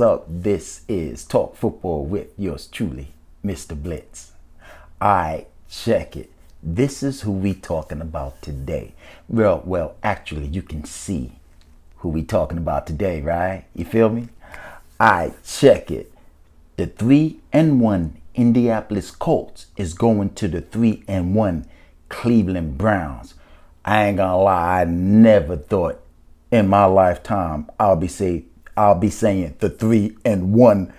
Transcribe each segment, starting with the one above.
What's up? This is Talk Football with yours truly, Mr. Blitz. Alright, check it. This is who we talking about today. Well, actually, you can see who we talking about today, right? You feel me? Alright, check it. The 3-1 Indianapolis Colts is going to the 3-1 Cleveland Browns. I ain't gonna lie, I never thought in my lifetime I'll be saying the 3-1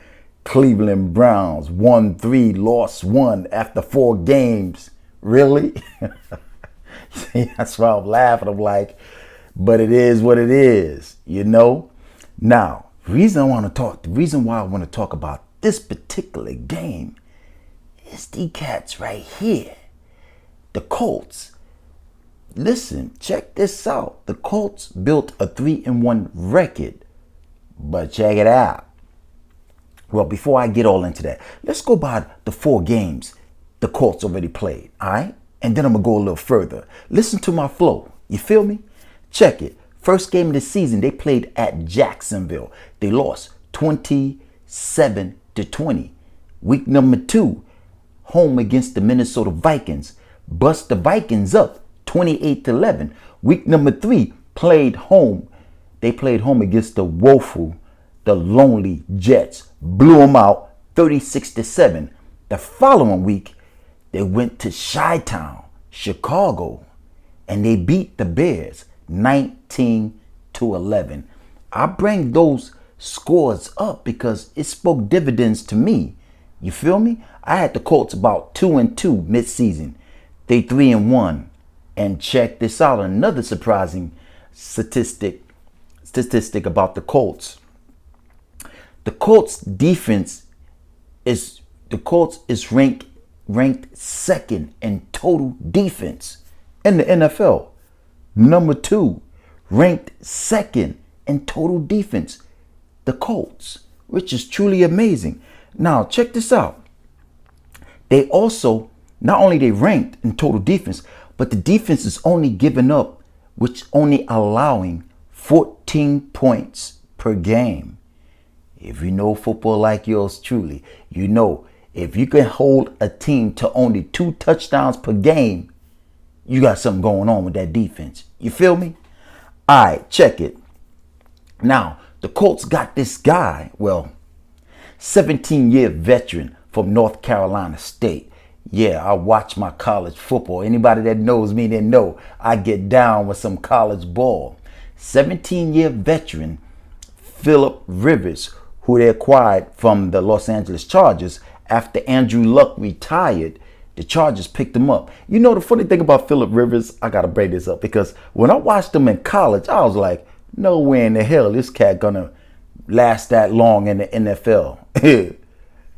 Cleveland Browns. 1-3, lost 1 after 4 games. Really? See, that's why I'm laughing. I'm like, but it is what it is, you know? Now, the reason why I want to talk about this particular game is the cats right here. The Colts. Listen, check this out. The Colts built a 3-1 record. But check it out. Well, before I get all into that, let's go by the 4 games the Colts already played, all right? And then I'm going to go a little further. Listen to my flow. You feel me? Check it. First game of the season, they played at Jacksonville. They lost 27-20. Week number 2, home against the Minnesota Vikings. Bust the Vikings up 28-11. Week number 3, played home. They played home against the woeful, the lonely Jets. Blew them out 36-7. The following week, they went to Chi-Town, Chicago, and they beat the Bears 19-11. I bring those scores up because it spoke dividends to me. You feel me? I had the Colts about 2-2 midseason. They 3-1. And check this out, another surprising statistic about the Colts. The Colts defense is ranked second in total defense in the NFL. Number 2, ranked second in total defense. The Colts, which is truly amazing. Now check this out. They also not only they ranked in total defense, but the defense is only giving up, which only allowing 14 points per game. If you know football like yours truly, you know if you can hold a team to only 2 touchdowns per game, you got something going on with that defense. You feel me? All right, check it. Now, the Colts got this guy, 17-year veteran from North Carolina State. Yeah, I watch my college football. Anybody that knows me, they know I get down with some college ball. 17-year veteran Philip Rivers, who they acquired from the Los Angeles Chargers after Andrew Luck retired. The Chargers picked him up. You know, the funny thing about Philip Rivers, I got to bring this up because when I watched him in college, I was like, no way in the hell this cat gonna last that long in the NFL.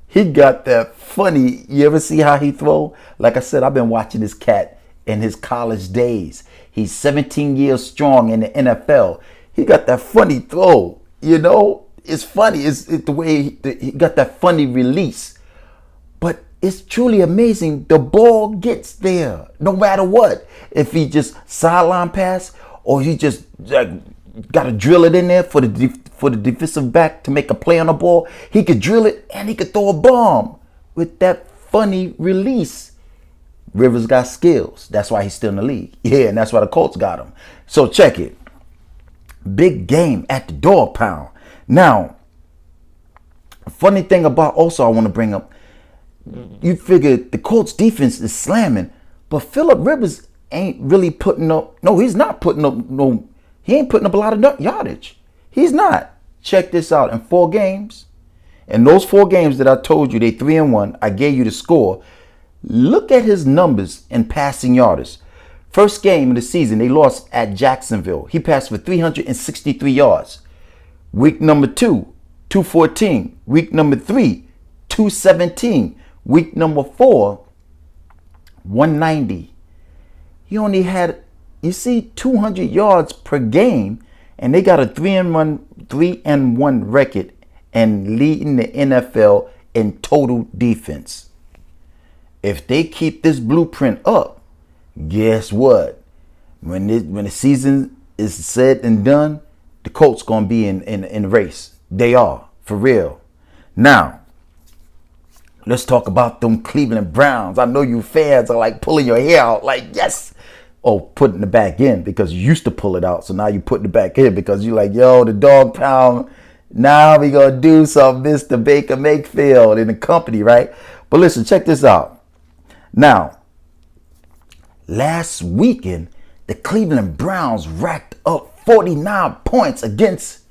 He got that funny. You ever see how he throw? Like I said, I've been watching this cat in his college days. He's 17 years strong in the NFL. He got that funny throw. You know, it's funny. It's the way he got that funny release. But it's truly amazing. The ball gets there no matter what. If he just sideline pass or he just got to drill it in there for the defensive back to make a play on the ball, he could drill it and he could throw a bomb with that funny release. Rivers got skills. That's why he's still in the league. Yeah, and that's why the Colts got him. So check it. Big game at the dog pound. Now, funny thing about also I want to bring up, you figure the Colts defense is slamming, but Philip Rivers ain't really putting up. No, he's not putting up he ain't putting up a lot of yardage. He's not. Check this out. In 4 games, in those 4 games that I told you, they 3-1, I gave you the score. Look at his numbers in passing yardage. First game of the season, they lost at Jacksonville. He passed for 363 yards. Week number 2, 214. Week number 3, 217. Week number 4, 190. He only had, 200 yards per game, and they got a 3-1 record and leading the NFL in total defense. If they keep this blueprint up, guess what? When the season is said and done, the Colts gonna be in the race. They are For real. Now, let's talk about them Cleveland Browns. I know you fans are like pulling your hair out like, yes. Oh, putting it back in because you used to pull it out. So now you're putting it back in because you're like, yo, the dog pound. Now we going to do some Mr. Baker Mayfield and the company, right? But listen, check this out. Now, last weekend, the Cleveland Browns racked up 49 points against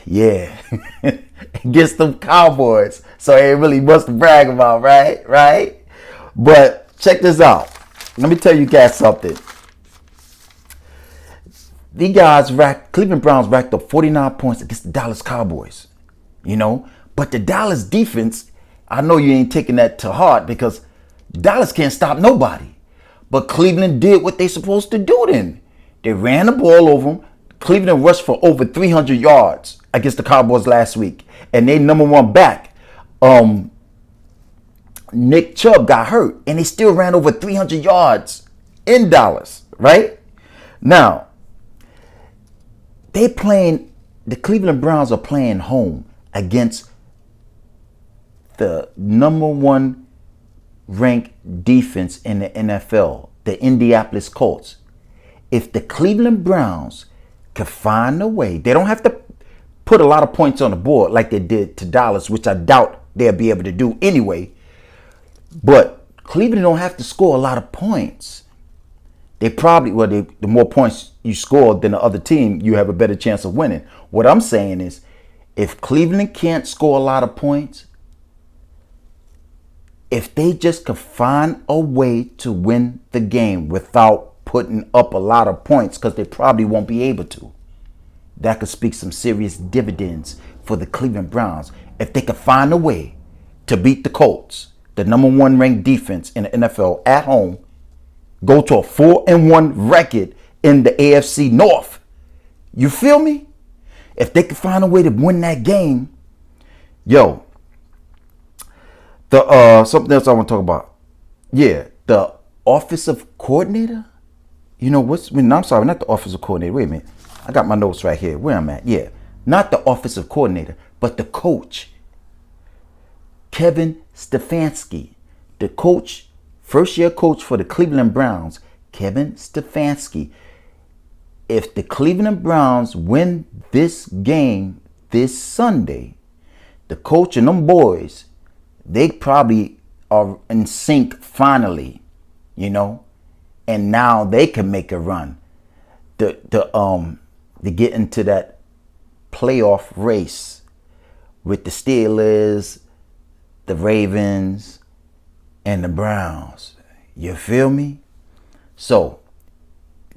them Cowboys. So it ain't really much to brag about, right? But check this out. Let me tell you guys something. Cleveland Browns racked up 49 points against the Dallas Cowboys. But the Dallas defense, I know you ain't taking that to heart because Dallas can't stop nobody. But Cleveland did what they supposed to do then. They ran the ball over them. Cleveland rushed for over 300 yards against the Cowboys last week. And they number one back, Nick Chubb, got hurt. And they still ran over 300 yards in Dallas, right? Now, the Cleveland Browns are playing home against the number one ranked defense in the NFL, the Indianapolis Colts. If the Cleveland Browns can find a way, they don't have to put a lot of points on the board like they did to Dallas, which I doubt they'll be able to do anyway. But Cleveland don't have to score a lot of points. They probably, the more points you score than the other team, you have a better chance of winning. What I'm saying is, if Cleveland can't score a lot of points, if they just could find a way to win the game without putting up a lot of points, because they probably won't be able to, that could speak some serious dividends for the Cleveland Browns. If they could find a way to beat the Colts, the number one ranked defense in the NFL at home, go to a 4-1 record in the AFC North. You feel me? If they could find a way to win that game, something else I want to talk about. Yeah, the offensive coordinator. I'm sorry, not the offensive coordinator. Wait a minute. I got my notes right here. Where I'm at. Yeah, not the offensive coordinator, but the coach, Kevin Stefanski. The coach, first-year coach for the Cleveland Browns, Kevin Stefanski. If the Cleveland Browns win this game this Sunday, the coach and them boys, they probably are in sync finally, and now they can make a run to get into that playoff race with the Steelers, the Ravens, and the Browns. You feel me? So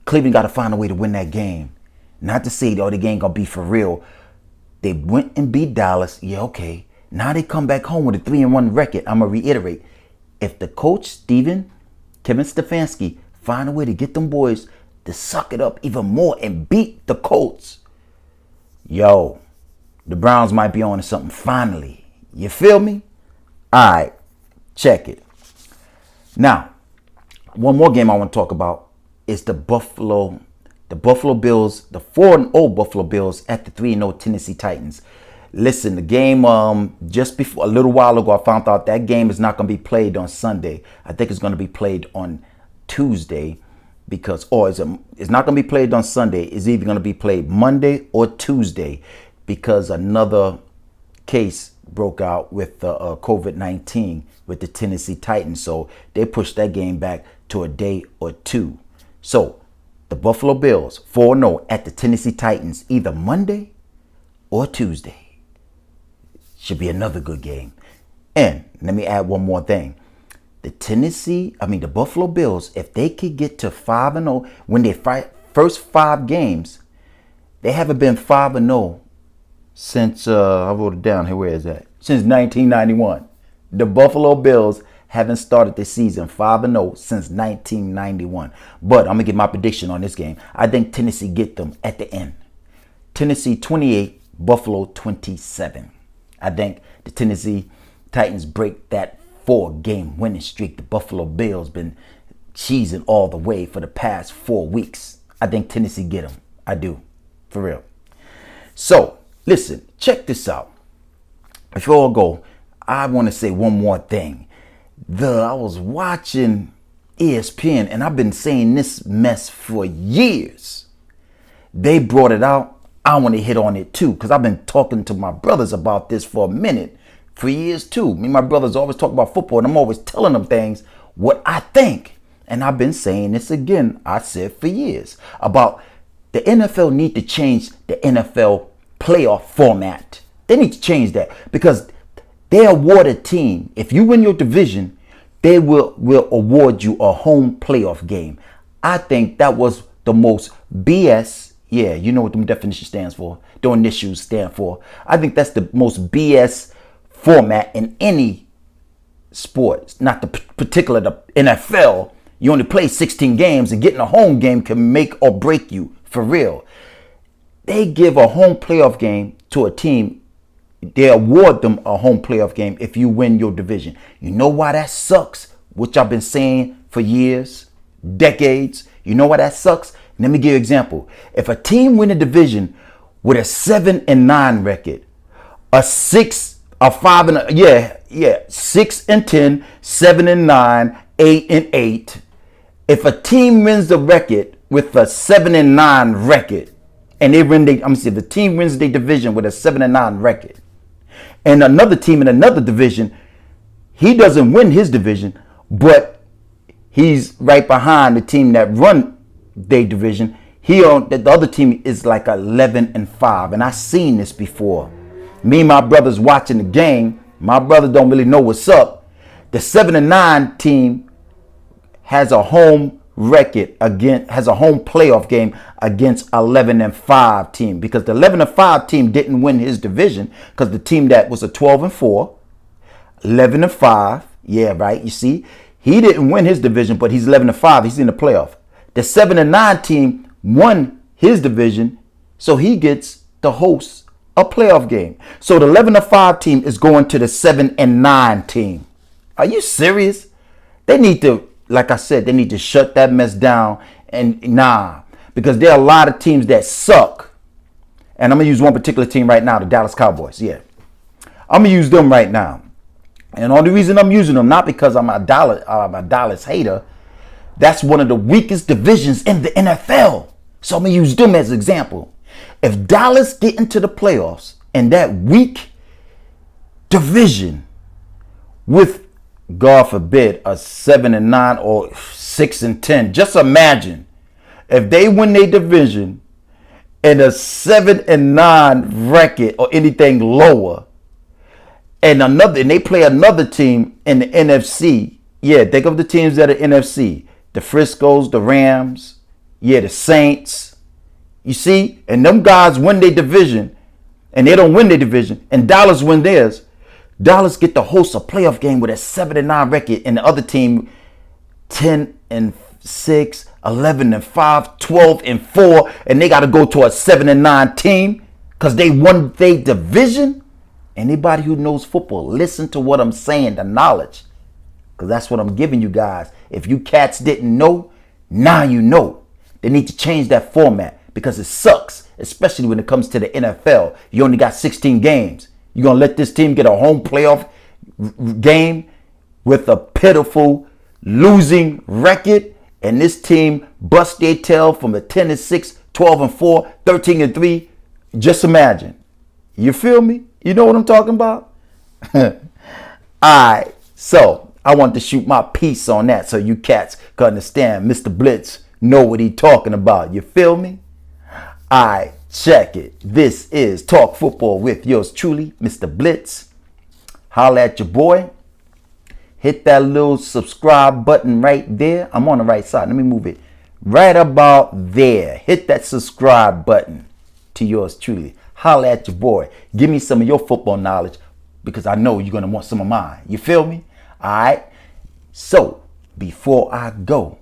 Cleveland got to find a way to win that game. Not to say, the game gonna be for real. They went and beat Dallas. Yeah, okay. Now they come back home with a 3-1 record. I'm gonna reiterate. If the coach, Kevin Stefanski, find a way to get them boys to suck it up even more and beat the Colts, the Browns might be on to something finally. You feel me? All right, check it. Now, one more game I want to talk about is the Buffalo Bills, the 4-0 Buffalo Bills at the 3-0 Tennessee Titans. Listen, the game just before, a little while ago, I found out that game is not going to be played on Sunday. I think it's going to be played on Tuesday it's not going to be played on Sunday. It's either going to be played Monday or Tuesday because another case broke out with COVID-19 with the Tennessee Titans. So they pushed that game back to a day or two. So the Buffalo Bills 4-0 at the Tennessee Titans either Monday or Tuesday. Should be another good game. And let me add one more thing. The Buffalo Bills, if they could get to 5-0, when they fight first 5 games, they haven't been 5-0 since, I wrote it down here, where is that? Since 1991. The Buffalo Bills haven't started the season 5-0 since 1991. But I'm going to get my prediction on this game. I think Tennessee get them at the end. Tennessee 28, Buffalo 27. I think the Tennessee Titans break that 4-game winning streak the Buffalo Bills been cheesing all the way for the past 4 weeks. I think Tennessee get them. I do. For real. So, Listen, check this out. Before I go, I want to say one more thing. I was watching ESPN, and I've been saying this mess for years. They brought it out. I want to hit on it too, because I've been talking to my brothers about this for a minute, for years too. Me and my brothers always talk about football, and I'm always telling them things, what I think. And I've been saying this again, I said for years, about the NFL need to change the NFL playoff format. They need to change that, because they award a team. If you win your division, they will award you a home playoff game. I think that was the most BS. Yeah, you know what the definition stands for. The initials stand for. I think that's the most BS format in any sport. It's not the particular the NFL. You only play 16 games, and getting a home game can make or break you, for real. They give a home playoff game to a team. They award them a home playoff game if you win your division. You know why that sucks? Which I've been saying for years, decades. You know why that sucks? Let me give you an example. If a team win a division with a 7-9 record, a 6 and 10, 7-9, 8-8. If a team wins the record with a 7-9 record, and the team wins their division with a 7-9 record, and another team in another division, he doesn't win his division, but he's right behind the team that run their division. The other team is like 11-5, and I seen this before. Me and my brothers watching the game. My brother don't really know what's up. The 7-9 team has a home playoff game against 11-5 team, because the 11-5 team didn't win his division, because the team that was a 12-4, 11-5, yeah, right. You see, he didn't win his division, but he's 11-5. He's in the playoff. The 7-9 team won his division, so he gets to host a playoff game. So the 11-5 team is going to the 7-9 team. Are you serious? They need to, like I said, they need to shut that mess down. And because there are a lot of teams that suck. And I'm going to use one particular team right now, the Dallas Cowboys. Yeah. I'm going to use them right now. And the only reason I'm using them, not because I'm a Dallas hater, that's one of the weakest divisions in the NFL. So I'm going to use them as an example. If Dallas get into the playoffs in that weak division with, God forbid, a 7-9 or 6-10, just imagine if they win their division in a 7-9 record or anything lower, and they play another team in the NFC. Yeah, think of the teams that are NFC. The Friscos, the Rams, the Saints. You see? And them guys win their division, and they don't win their division, and Dallas win theirs. Dallas get to host a playoff game with a 7-9 record, and the other team 10-6, 11-5, 12-4, and they got to go to a 7-9 team because they won their division. Anybody who knows football, listen to what I'm saying, the knowledge, because that's what I'm giving you guys. If you cats didn't know, now you know. They need to change that format, because it sucks, especially when it comes to the NFL. You only got 16 games. You're going to let this team get a home playoff game with a pitiful losing record, and this team bust their tail from a 10-6, 12-4, 13-3. Just imagine. You feel me? You know what I'm talking about? All right. So I want to shoot my piece on that so you cats can understand Mr. Blitz know what he talking about. You feel me? All right. Check it. This is Talk Football with yours truly, Mr. Blitz. Holla at your boy. Hit that little subscribe button right there. I'm on the right side. Let me move it right about there. Hit that subscribe button to yours truly. Holla at your boy. Give me some of your football knowledge, because I know you're going to want some of mine. You feel me? All right. So before I go,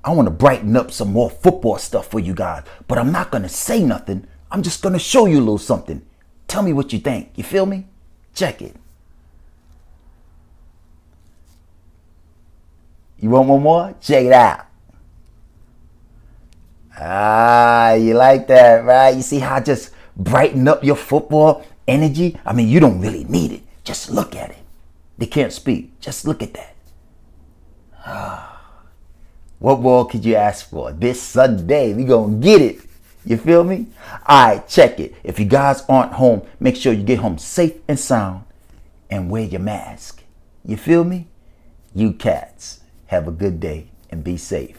I want to brighten up some more football stuff for you guys, but I'm not going to say nothing. I'm just going to show you a little something. Tell me what you think. You feel me? Check it. You want one more? Check it out. You like that, right? You see how I just brighten up your football energy. I mean, you don't really need it. Just look at it. They can't speak. Just look at that. What more could you ask for? This Sunday, we gonna get it. You feel me? All right, check it. If you guys aren't home, make sure you get home safe and sound and wear your mask. You feel me? You cats, have a good day and be safe.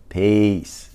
Peace.